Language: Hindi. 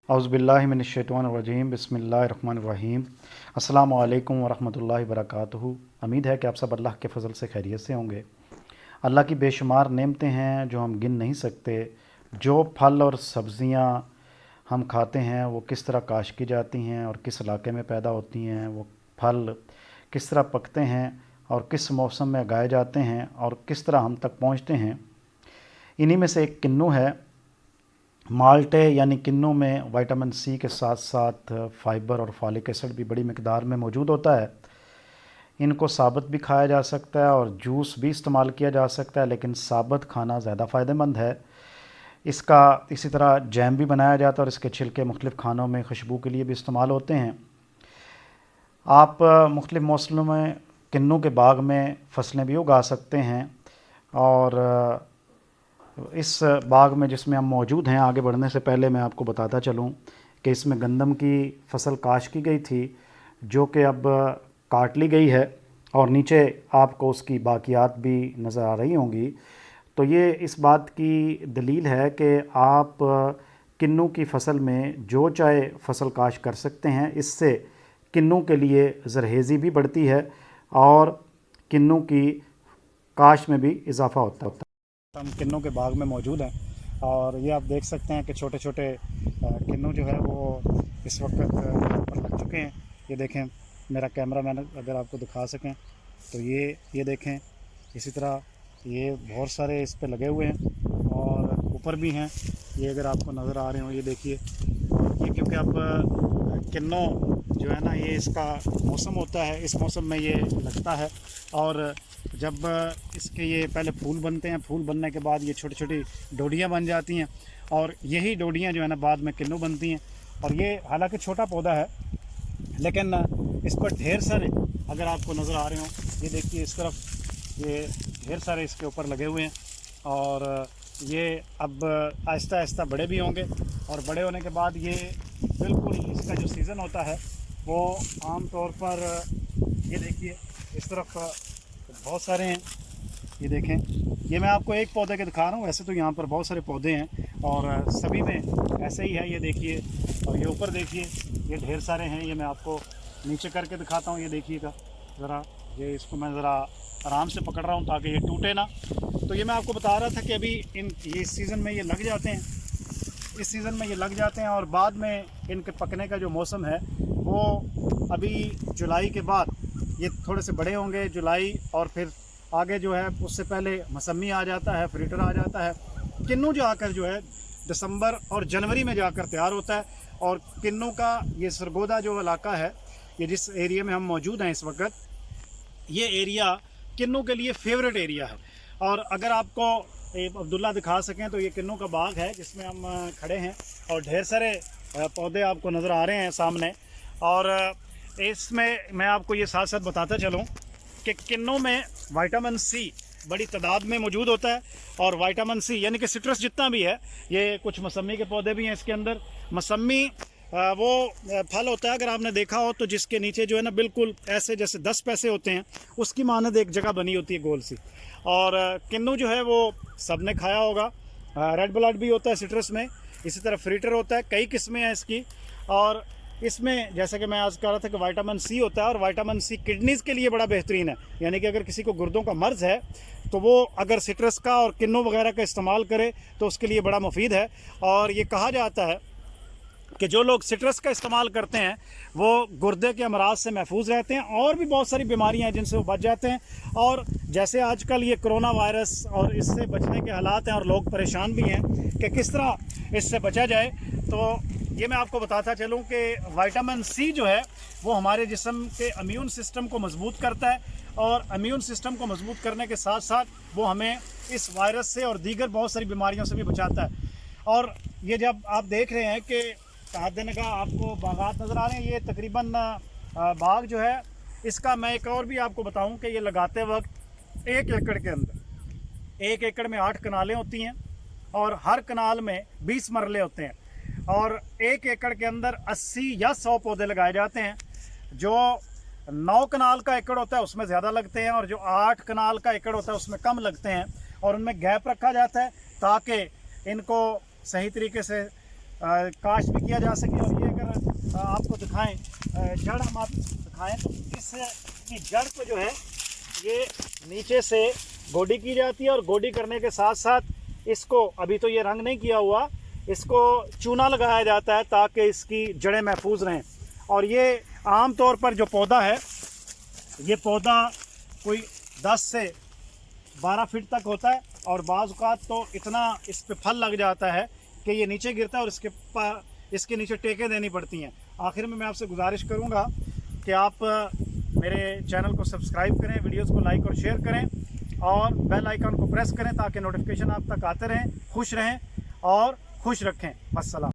औज़ुबिल्लाहिमिनश्शैतानिर्रजीम बिस्मिल्लाहिर्रहमानिर्रहीम। अस्सलामु अलैकुम वरहमतुल्लाहि वबरकातुहू। उम्मीद है कि आप सब अल्लाह के फ़ज़ल से खैरियत से होंगे। अल्लाह की बेशुमार नेमतें हैं जो हम गिन नहीं सकते। जो फल और सब्ज़ियाँ हम खाते हैं वो किस तरह काश की जाती हैं और किस इलाके में पैदा होती हैं, वो फल किस तरह पकते हैं और किस मौसम में उगाए जाते हैं और किस तरह हम तक पहुँचते हैं। इन्हीं में से एक किन्नू है। माल्टे यानी किन्नू में विटामिन सी के साथ साथ फाइबर और फॉलिक एसिड भी बड़ी मिकदार में मौजूद होता है। इनको साबुत भी खाया जा सकता है और जूस भी इस्तेमाल किया जा सकता है, लेकिन साबुत खाना ज़्यादा फ़ायदेमंद है। इसका इसी तरह जैम भी बनाया जाता है और इसके छिलके मुख्तलिफ़ खानों में खुशबू के लिए भी इस्तेमाल होते हैं। आप मुख्तलिफ़ मौसमों में किन्नू के बाग में फसलें भी उगा सकते हैं। और इस बाग में जिसमें हम मौजूद हैं, आगे बढ़ने से पहले मैं आपको बताता चलूं कि इसमें गंदम की फसल काश की गई थी, जो कि अब काट ली गई है और नीचे आपको उसकी बाकियात भी नज़र आ रही होंगी। तो ये इस बात की दलील है कि आप किन्नू की फसल में जो चाहे फसल काश कर सकते हैं। इससे किन्नू के लिए ज़रहेज़ी भी बढ़ती है और किन्नू की काश में भी इजाफ़ा होता है। हम किन्नू के बाग में मौजूद हैं और ये आप देख सकते हैं कि छोटे छोटे किन्नू जो है वो इस वक्त पर लग चुके हैं। ये देखें, मेरा कैमरा मैन अगर आपको दिखा सकें तो ये देखें। इसी तरह ये बहुत सारे इस पे लगे हुए हैं और ऊपर भी हैं। ये अगर आपको नज़र आ रहे हो, ये देखिए। ये क्योंकि अब किन्नू जो है ना, ये इसका मौसम होता है, इस मौसम में ये लगता है। और जब इसके ये पहले फूल बनते हैं, फूल बनने के बाद ये छोटी छोटी डोडियाँ बन जाती हैं और यही डोडियाँ जो है ना बाद में किन्नू बनती हैं। और ये हालांकि छोटा पौधा है, लेकिन इस पर ढेर सारे, अगर आपको नज़र आ रहे हो, ये देखिए इस तरफ ये ढेर सारे इसके ऊपर लगे हुए हैं। और ये अब आहिस्ता आहिस्ता बड़े भी होंगे और बड़े होने के बाद ये बिल्कुल इसका जो सीज़न होता है वो आम तौर पर, ये देखिए इस तरफ बहुत सारे हैं। ये देखें, ये मैं आपको एक पौधे के दिखा रहा हूँ, वैसे तो यहाँ पर बहुत सारे पौधे हैं और सभी में ऐसे ही है। ये देखिए, और ये ऊपर देखिए, ये ढेर सारे हैं। ये मैं आपको नीचे करके दिखाता हूँ। ये देखिएगा ज़रा, ये इसको मैं ज़रा आराम से पकड़ रहा हूँ ताकि ये टूटे ना। तो ये मैं आपको बता रहा था कि अभी ये इस सीज़न में ये लग जाते हैं, इस सीज़न में ये लग जाते हैं और बाद में इनके पकने का जो मौसम है वो अभी जुलाई के बाद ये थोड़े से बड़े होंगे, जुलाई, और फिर आगे जो है उससे पहले मौसमी आ जाता है, फ्रीटर आ जाता है। किन्नू जो आकर जो है दिसंबर और जनवरी में जाकर तैयार होता है। और किन्नू का ये सरगोदा जो इलाका है, ये जिस एरिया में हम मौजूद हैं इस वक्त, ये एरिया किन्नू के लिए फेवरेट एरिया है। और अगर आपको अब्दुल्ला दिखा सकें तो ये किन्नू का बाग है जिसमें हम खड़े हैं और ढेर सारे पौधे आपको नज़र आ रहे हैं सामने। और इसमें मैं आपको ये साथ साथ बताता चलूँ कि किन्नू में विटामिन सी बड़ी तादाद में मौजूद होता है। और विटामिन सी यानी कि सिट्रस जितना भी है, ये कुछ मौसमी के पौधे भी हैं इसके अंदर। मौसमी वो फल होता है, अगर आपने देखा हो तो जिसके नीचे जो है ना बिल्कुल ऐसे जैसे 10 पैसे होते हैं, उसकी मानद एक जगह बनी होती है गोल सी। और किन्नू जो है वो सबने खाया होगा। रेड ब्लड भी होता है सिट्रस में, इसी तरह फ्रीटर होता है, कई किस्में हैं इसकी। और इसमें जैसे कि मैं आज कह रहा था कि विटामिन सी होता है और विटामिन सी किडनीज़ के लिए बड़ा बेहतरीन है। यानी कि अगर किसी को गुर्दों का मर्ज़ है तो वो अगर सिट्रस का और किन्नू वगैरह का इस्तेमाल करे तो उसके लिए बड़ा मुफीद है। और ये कहा जाता है कि जो लोग सिट्रस का इस्तेमाल करते हैं वो गुर्दे के अमराज से महफूज रहते हैं और भी बहुत सारी बीमारियां हैं जिनसे वो बच जाते हैं। और जैसे आजकल ये कोरोना वायरस और इससे बचने के हालात हैं और लोग परेशान भी हैं कि किस तरह इससे बचा जाए, तो ये मैं आपको बताता चलूँ कि विटामिन सी जो है वो हमारे जिस्म के इम्यून सिस्टम को मजबूत करता है। और इम्यून सिस्टम को मजबूत करने के साथ साथ वो हमें इस वायरस से और दीगर बहुत सारी बीमारियों से भी बचाता है। और ये जब आप देख रहे हैं कि दिन का आपको बागात नज़र आ रहे हैं, ये तकरीबन बाग जो है इसका, मैं एक और भी आपको बताऊं कि ये लगाते वक्त 1 एकड़ के अंदर, 1 एकड़ में 8 कनालें होती हैं और हर कनाल में 20 मरले होते हैं। और 1 एकड़ के अंदर 80 या 100 पौधे लगाए जाते हैं। जो 9 कनाल का एकड़ होता है उसमें ज़्यादा लगते हैं और जो 8 कनाल का एकड़ होता है उसमें कम लगते हैं। और उनमें गैप रखा जाता है ताकि इनको सही तरीके से काश्त भी किया जा सके। और ये अगर आपको दिखाएं जड़ हम आप दिखाएं तो इसकी जड़ को जो है ये नीचे से गोडी की जाती है, और गोडी करने के साथ साथ इसको, अभी तो ये रंग नहीं किया हुआ, इसको चूना लगाया जाता है ताकि इसकी जड़ें महफूज रहें। और ये आम तौर पर जो पौधा है, ये पौधा कोई 10 से 12 फीट तक होता है, और बाज़ औक़ात तो इतना इस पे फल लग जाता है कि ये नीचे गिरता है और इसके नीचे टेकें देनी पड़ती हैं। आखिर में मैं आपसे गुजारिश करूँगा कि आप मेरे चैनल को सब्सक्राइब करें, वीडियोज़ को लाइक और शेयर करें, और बेल आइकन को प्रेस करें ताकि नोटिफिकेशन आप तक आते रहें। खुश रहें और खुश रखें। अस्सलाम।